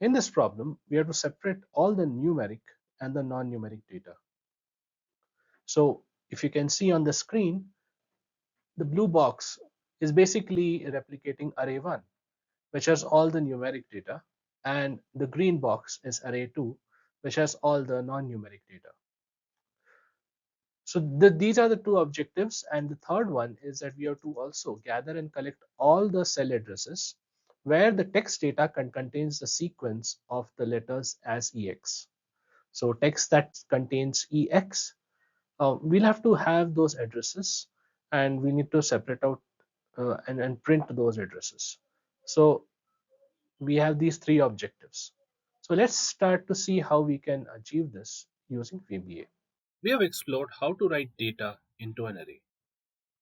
In this problem, we have to separate all the numeric and the non-numeric data. So if you can see on the screen, the blue box is basically replicating array 1, which has all the numeric data, and the green box is array 2, which has all the non-numeric data. So these are the two objectives, and the third one is that we have to also gather and collect all the cell addresses where the text data contains the sequence of the letters as EX. So text that contains EX, we'll have to have those addresses, and we need to separate out and print those addresses. So we have these three objectives. So let's start to see how we can achieve this using VBA. We have explored how to write data into an array.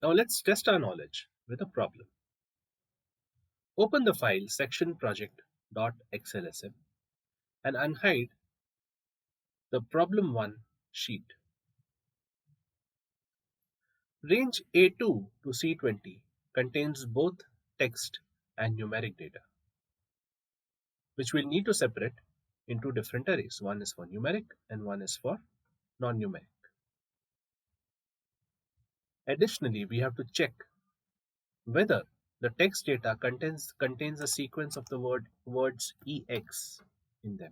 Now let's test our knowledge with a problem. Open the file section project.xlsm and unhide the problem 1 sheet. Range A2 to C20 contains both text and numeric data, which we'll need to separate into different arrays. One is for numeric and one is for non-numeric. Additionally, we have to check whether the text data contains a sequence of the words EX in them.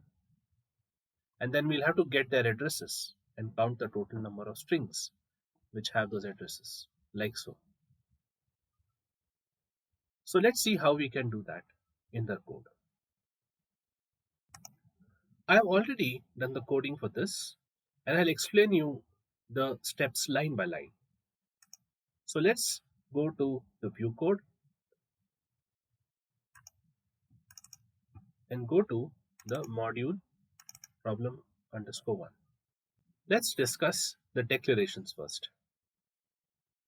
And then we'll have to get their addresses and count the total number of strings which have those addresses, like so. So let's see how we can do that in the code. I have already done the coding for this, and I'll explain you the steps line by line. So let's go to the view code and go to the module problem underscore 1. Let's discuss the declarations first.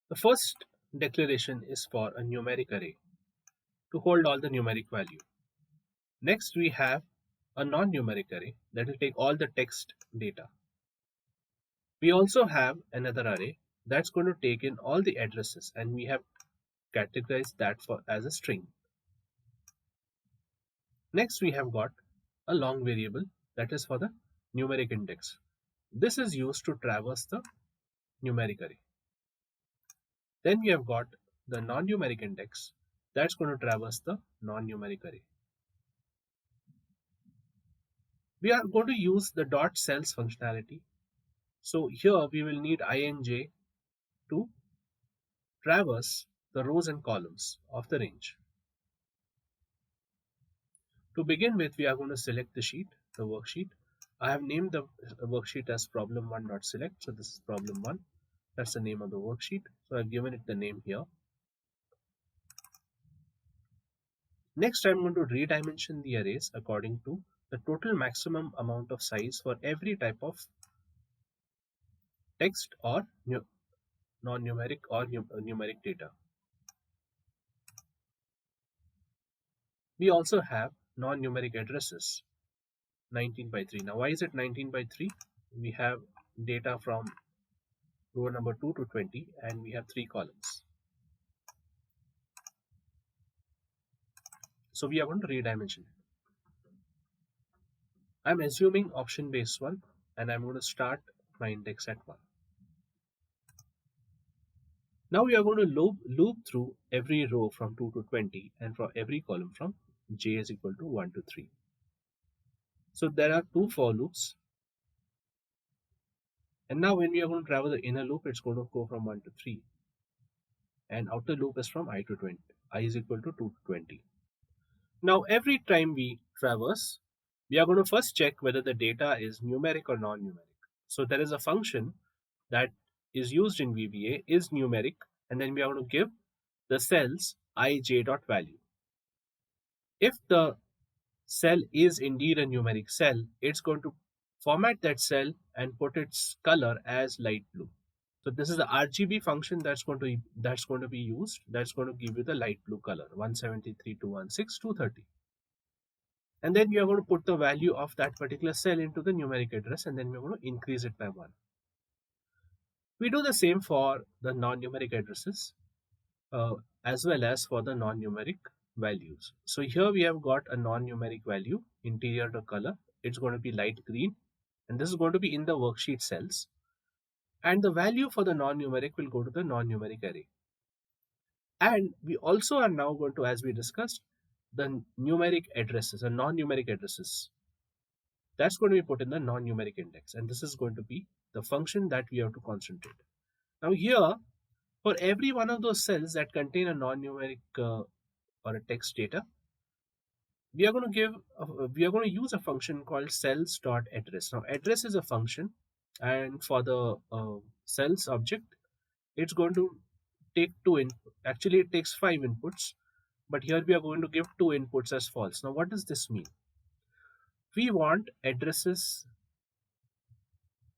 The first declaration is for a numeric array to hold all the numeric value. Next, we have a non-numeric array that will take all the text data. We also have another array that's going to take in all the addresses, and we have categorized that as a string. Next, we have got a long variable that is for the numeric index. This is used to traverse the numeric array. Then we have got the non-numeric index that's going to traverse the non-numeric array. We are going to use the dot cells functionality. So here we will need ij to traverse the rows and columns of the range. To begin with, we are going to select the sheet, the worksheet. I have named the worksheet as problem1.select. So this is problem 1. That's the name of the worksheet. So I've given it the name here. Next, I'm going to redimension the arrays according to the total maximum amount of size for every type of text or non-numeric or numeric data. We also have non-numeric addresses 19 by 3. Now why is it 19 by 3? We have data from row number 2 to 20 and we have 3 columns. So we are going to redimension it. I'm assuming option base 1 and I'm going to start my index at 1. Now we are going to loop through every row from 2 to 20 and for every column from j is equal to 1 to 3. So there are 2 for loops. And now when we are going to travel the inner loop, it's going to go from 1 to 3. And outer loop is from I to 20. I is equal to 2 to 20. Now every time we traverse, we are going to first check whether the data is numeric or non-numeric. So there is a function that is used in VBA is numeric, and then we are going to give the cells ij.value. If the cell is indeed a numeric cell, it's going to format that cell and put its color as light blue. So this is the RGB function that's going to be used. That's going to give you the light blue color 173.216.230. And then we are going to put the value of that particular cell into the numeric address, and then we're going to increase it by 1. We do the same for the non-numeric addresses as well as for the non-numeric values. So here we have got a non-numeric value, interior to color. It's going to be light green, and this is going to be in the worksheet cells. And the value for the non-numeric will go to the non-numeric array. And we also are now going to, as we discussed, the numeric addresses and non-numeric addresses. That's going to be put in the non-numeric index, and this is going to be the function that we have to concentrate. Now here, for every one of those cells that contain a non-numeric or a text data, we are going to use a function called cells.address. Now address is a function, and for the cells object, it's going to take actually it takes 5 inputs, but here we are going to give 2 inputs as false. Now what does this mean? We want addresses.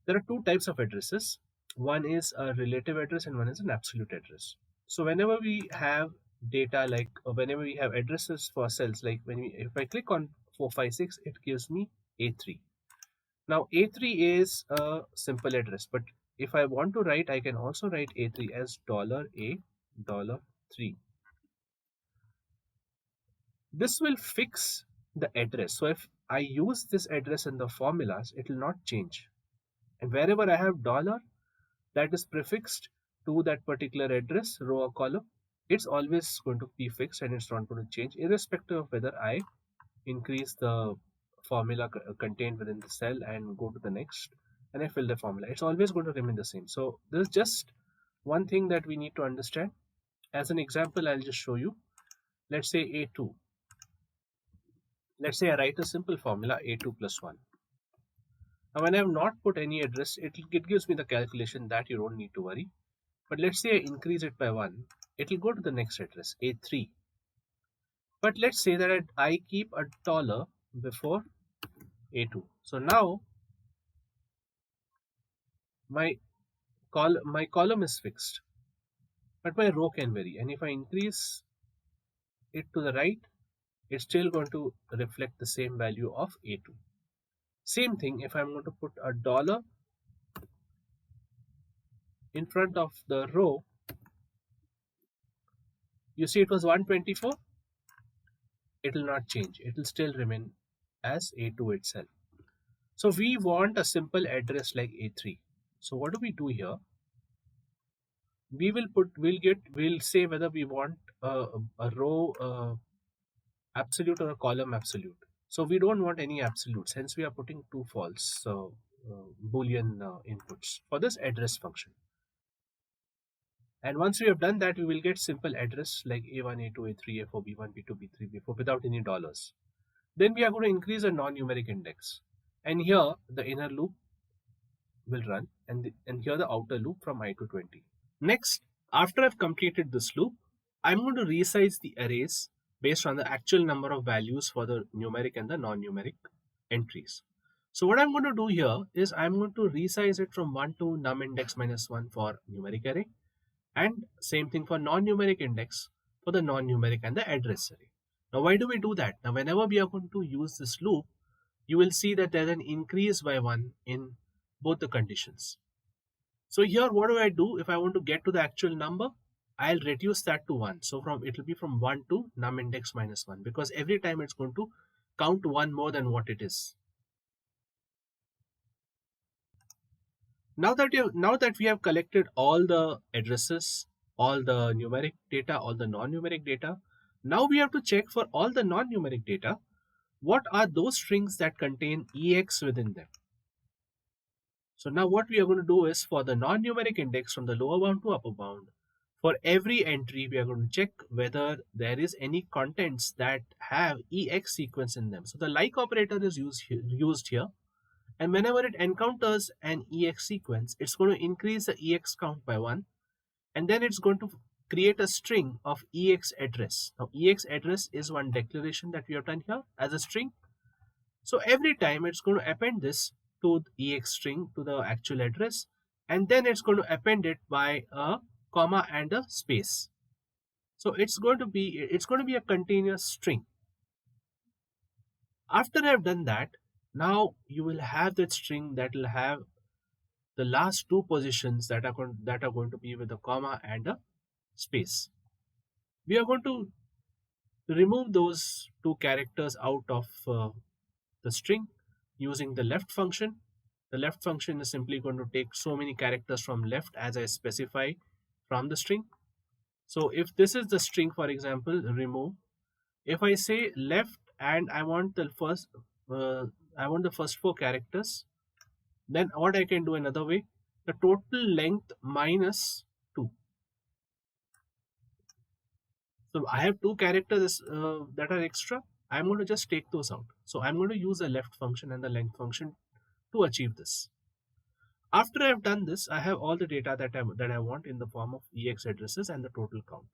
There are two types of addresses. One is a relative address and one is an absolute address. So whenever we have data like whenever we have addresses for cells, like if I click on 456, it gives me A3. Now A3 is a simple address, but if I want to write, I can also write A3 as $A$3. This will fix the address. So if I use this address in the formulas, it will not change. And wherever I have dollar that is prefixed to that particular address, row or column, it's always going to be fixed and it's not going to change, irrespective of whether I increase the formula contained within the cell and go to the next and I fill the formula. It's always going to remain the same. So there's just one thing that we need to understand. As an example, I'll just show you. Let's say A2. Let's say I write a simple formula A2 plus 1. Now when I have not put any address, it gives me the calculation that you don't need to worry. But let's say I increase it by 1, it will go to the next address, A3. But let's say that I keep a dollar before A2. So now my column is fixed, but my row can vary. And if I increase it to the right, it's still going to reflect the same value of A2. Same thing if I'm going to put a dollar in front of the row. You see it was 124. It will not change. It will still remain as A2 itself. So we want a simple address like A3. So what do we do here? We'll say whether we want a row absolute or a column absolute. So we don't want any absolutes. Hence we are putting two false boolean inputs for this address function. And once we have done that, we will get simple address like A1, A2, A3, A4, B1, B2, B3, B4 without any dollars. Then we are going to increase a non-numeric index. And here the inner loop will run and here the outer loop from I to 20. Next, after I've completed this loop, I'm going to resize the arrays based on the actual number of values for the numeric and the non-numeric entries. So what I'm going to do here is I'm going to resize it from 1 to num index minus 1 for numeric array, and same thing for non-numeric index for the non-numeric and the address array. Now why do we do that? Now whenever we are going to use this loop, you will see that there's an increase by 1 in both the conditions. So here what do I do? If I want to get to the actual number, I'll reduce that to 1. So it will be from 1 to num index minus 1, because every time it's going to count 1 more than what it is. Now that we have collected all the addresses, all the numeric data, all the non-numeric data, now we have to check for all the non-numeric data, what are those strings that contain EX within them. So now what we are going to do is, for the non-numeric index from the lower bound to upper bound, for every entry we are going to check whether there is any contents that have EX sequence in them. So the like operator is used here, and whenever it encounters an EX sequence, it's going to increase the EX count by 1, and then it's going to create a string of EX address. Now EX address is one declaration that we have done here as a string. So every time it's going to append this to the EX string to the actual address, and then it's going to append it by a comma and a space. So it's going to be a continuous string. After I've done that, now you will have that string that will have the last two positions that are going to be with a comma and a space. We are going to remove those two characters out of the string using the left function. The left function is simply going to take so many characters from left as I specify from the string. So if this is the string, for example, remove, if I say left and uh, I want the first four characters, then what I can do another way, the total length minus 2. So I have two characters that are extra. I'm going to just take those out. So I'm going to use the left function and the length function to achieve this. After I've done this, I have all the data that I want in the form of EX addresses and the total count.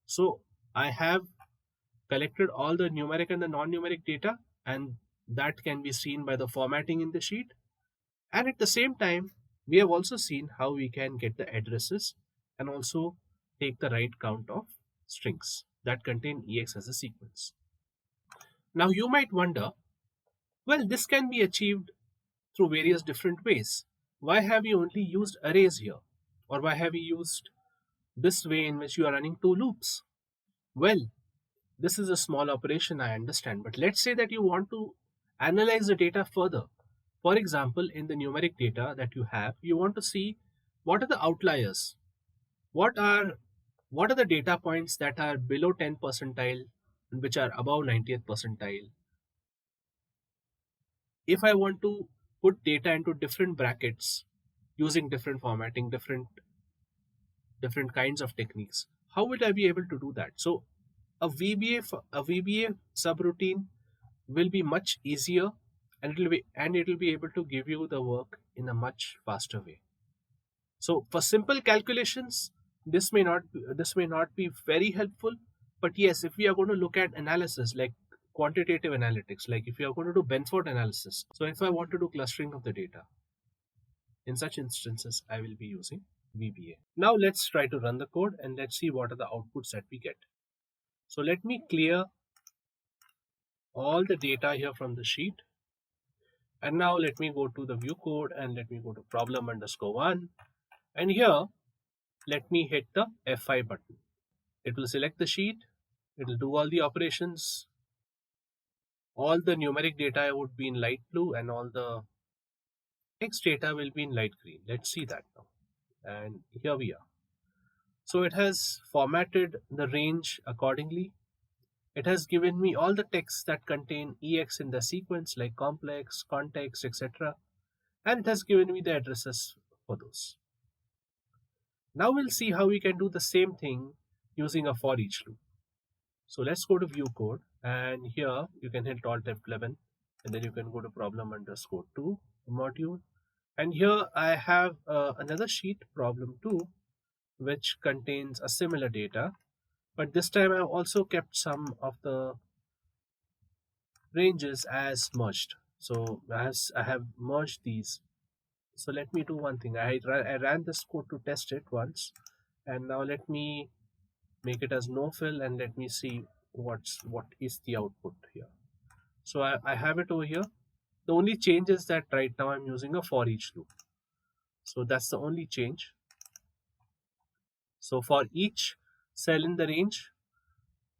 So I have collected all the numeric and the non-numeric data, and that can be seen by the formatting in the sheet. And at the same time, we have also seen how we can get the addresses and also take the right count of strings that contain EX as a sequence. Now you might wonder, well, this can be achieved through various different ways. Why have you only used arrays here? Or why have you used this way in which you are running two loops? Well, this is a small operation, I understand, but let's say that you want to analyze the data further. For example, in the numeric data that you have, you want to see what are the outliers. What are what are the data points that are below 10 percentile and which are above 90th percentile? If I want to put data into different brackets using different formatting, different kinds of techniques, how would I be able to do that? So a VBA subroutine will be much easier, and it will be able to give you the work in a much faster way. So for simple calculations, this may not be very helpful, but yes, if we are going to look at analysis like quantitative analytics, like if you are going to do Benford analysis, so if I want to do clustering of the data, in such instances, I will be using VBA. Now let's try to run the code and let's see what are the outputs that we get. So let me clear all the data here from the sheet. And now let me go to the view code and let me go to problem underscore one. And here, let me hit the F5 button. It will select the sheet. It will do all the operations. All the numeric data would be in light blue and all the text data will be in light green. Let's see that now. And here we are. So it has formatted the range accordingly. It has given me all the texts that contain EX in the sequence like complex, context, etc. And it has given me the addresses for those. Now we'll see how we can do the same thing using a for each loop. So let's go to view code, and here you can hit Alt F11 and then you can go to problem underscore 2 module. And here I have another sheet, problem 2, which contains a similar data, but this time I've also kept some of the ranges as merged. So as I have merged these, so let me do one thing. I ran this code to test it once, and now let me make it as no fill and let me see what is the output here. So I have it over here. The only change is that right now I'm using a for each loop. So that's the only change. So for each cell in the range,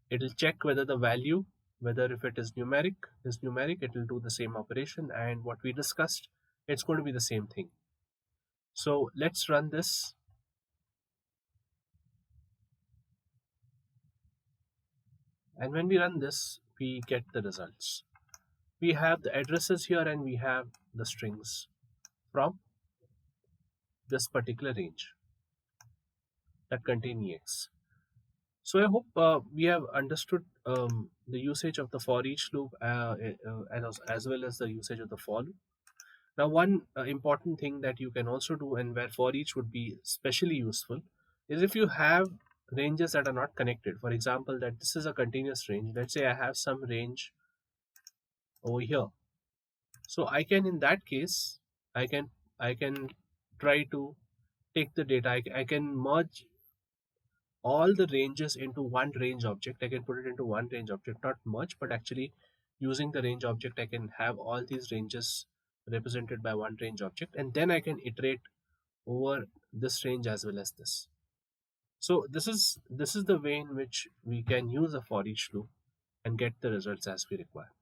it will check whether the value, whether if it is numeric, it will do the same operation, and what we discussed, it's going to be the same thing. So let's run this. And when we run this, we get the results. We have the addresses here and we have the strings from this particular range that contain EX. So I hope we have understood the usage of the for each loop and as well as the usage of the for loop. Now, one important thing that you can also do, and where for each would be especially useful, is if you have ranges that are not connected. For example, that this is a continuous range. Let's say I have some range over here. So I can, in that case, I can try to take the data. I can merge all the ranges into one range object. I can put it into one range object, not merge, but actually using the range object, I can have all these ranges represented by one range object, and then I can iterate over this range as well as this. So this is the way in which we can use a for each loop. and get the results as we require.